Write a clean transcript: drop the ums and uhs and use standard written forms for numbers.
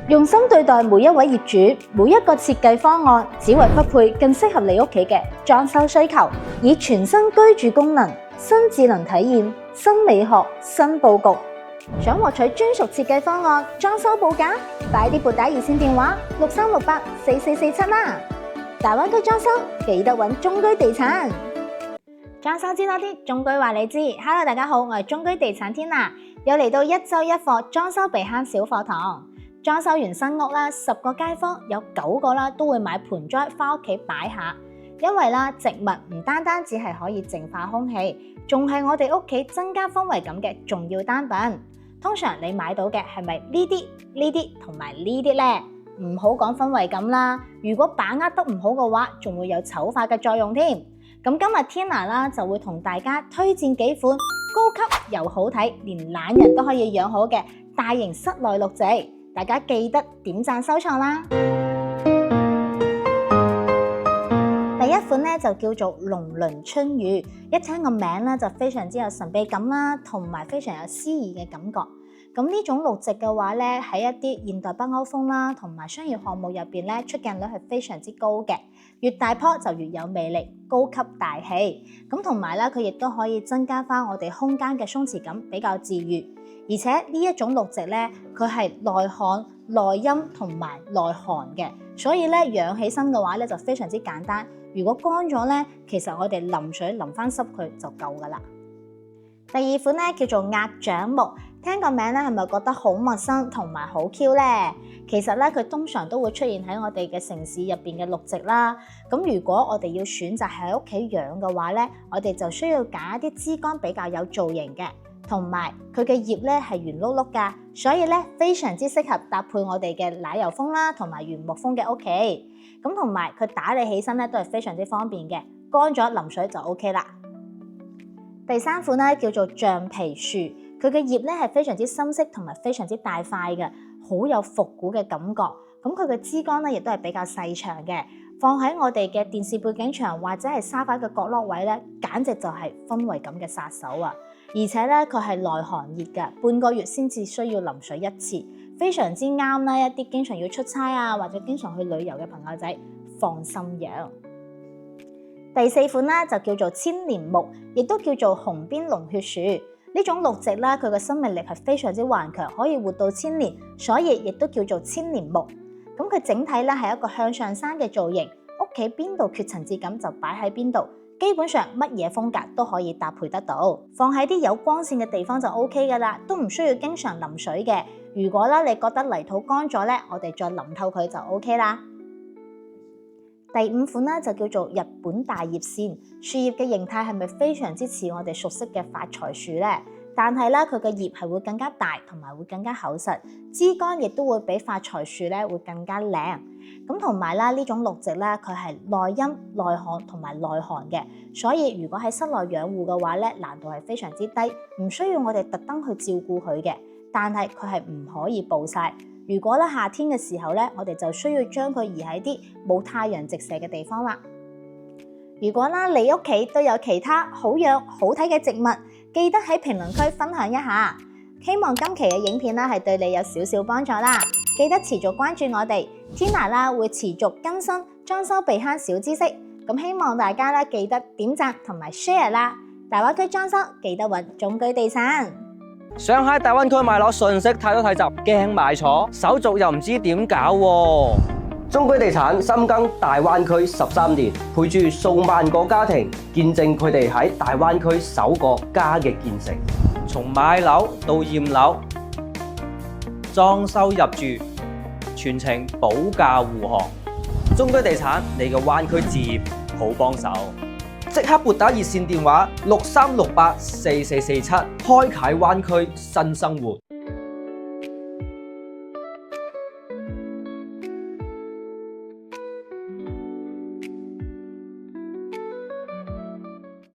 用心對待每一位業主，每一個設計方案，只為匹配更適合你屋企嘅裝修需求，以全新居住功能、新智能體驗、新美學、新佈局。想獲取專屬設計方案、裝修報價，快啲撥打熱線電話63684447啦！大灣區裝修記得揾中居地產。裝修知多啲，中居話你知。Hello， 大家好，我係中居地產天娜，又嚟到一週一課裝修避坑小課堂。裝修完新屋啦，10個街坊有9個啦都會買盆栽返屋企擺下，因為啦植物唔單單只係可以淨化空氣，仲係我哋屋企增加氛圍感嘅重要單品。通常你買到嘅係咪呢啲同埋呢啲呢？唔好講氛圍感啦，如果把握得唔好嘅話，仲會有醜化嘅作用添。咁今日 Tina 啦就會同大家推薦幾款高級又好睇，連懶人都可以養好嘅大型室內綠植，大家記得點讚收藏啦。第一款咧就叫做龍鱗春雨，一聽個名咧就非常之有神秘感啦，同埋非常有詩意嘅感覺。咁呢種綠植嘅話咧，喺一啲現代北歐風啦，同埋商業項目入邊咧，出鏡率係非常之高嘅。越大棵就越有魅力，高級大氣。咁同埋咧，佢亦都可以增加翻我哋空間嘅鬆弛感，比較治愈。而且呢一種綠植咧，佢係耐旱、耐陰同埋耐寒嘅，所以咧養起身嘅話咧就非常之簡單。如果乾咗咧，其實我哋淋水淋翻濕佢就夠噶啦。第二款咧叫做鴨掌木，聽個名咧係咪覺得好陌生同埋好 Q 咧？其實咧佢通常都會出現喺我哋嘅城市入邊嘅綠植啦。咁如果我哋要選擇喺屋企養嘅話咧，我哋就需要揀一啲枝幹比較有造型嘅，同埋佢嘅葉咧係圓碌碌噶，所以咧非常之適合搭配我哋嘅奶油風啦，同埋原木風嘅屋企。咁同埋佢打理起身咧都係非常之方便嘅，乾咗淋水就 OK 啦。第三款咧叫做橡皮樹，佢嘅葉咧係非常之深色同埋非常之大塊嘅，好有復古嘅感覺。咁佢嘅枝幹咧亦都係比較細長嘅，放喺我哋嘅電視背景牆或者係沙發嘅角落位咧，簡直就係氛圍感嘅殺手啊！而且咧佢係耐寒熱嘅，半個月先至需要淋水一次，非常之啱啦一啲經常要出差啊或者經常去旅遊嘅朋友仔放心養。第四款咧就叫做千年木，亦都叫做紅邊龍血樹。呢種綠植啦，佢嘅生命力係非常之頑強，可以活到1000年，所以亦都叫做千年木。咁佢整體咧係一個向上山嘅造型，屋企邊度缺層次感就擺喺邊度，基本上乜嘢風格都可以搭配得到。放喺啲有光線嘅地方就 OK 噶啦，都唔需要經常淋水嘅。如果咧你覺得泥土乾咗咧，我哋再淋透佢就 OK 啦。第五款咧就叫做日本大葉扇，樹葉嘅形態係咪非常之似我哋熟悉嘅發財樹咧？但係咧佢嘅葉係會更加大，同埋會更加厚實，枝幹亦都會比發財樹咧會更加靚。咁同埋啦，呢種綠植咧佢係耐陰、耐旱同埋耐寒嘅，所以如果喺室內養護嘅話咧，難度係非常之低，唔需要我哋特登去照顧佢嘅。但係佢係唔可以暴曬。如果咧夏天嘅時候咧，我哋就需要將佢移喺啲冇太陽直射嘅地方啦。如果啦你屋企都有其他好養好睇嘅植物，記得喺評論區分享一下。希望今期嘅影片啦係對你有少少幫助啦。記得持續關注我哋 Tina 啦，會持續更新裝修避坑小知識。咁希望大家咧記得點讚同埋 share 啦。大灣區裝修記得揾中居地產。想喺大灣區買樓，信息太多太雜，驚買錯，手續又唔知點搞喎。中居地產深耕大灣區13年，陪住數萬個家庭，見證佢哋喺大灣區首個家嘅建成。從買樓到驗樓，裝修入住，全程保駕護航。中居地產，你嘅灣區置業好幫手。即刻撥打熱線電話63684447，開啟灣區新生活。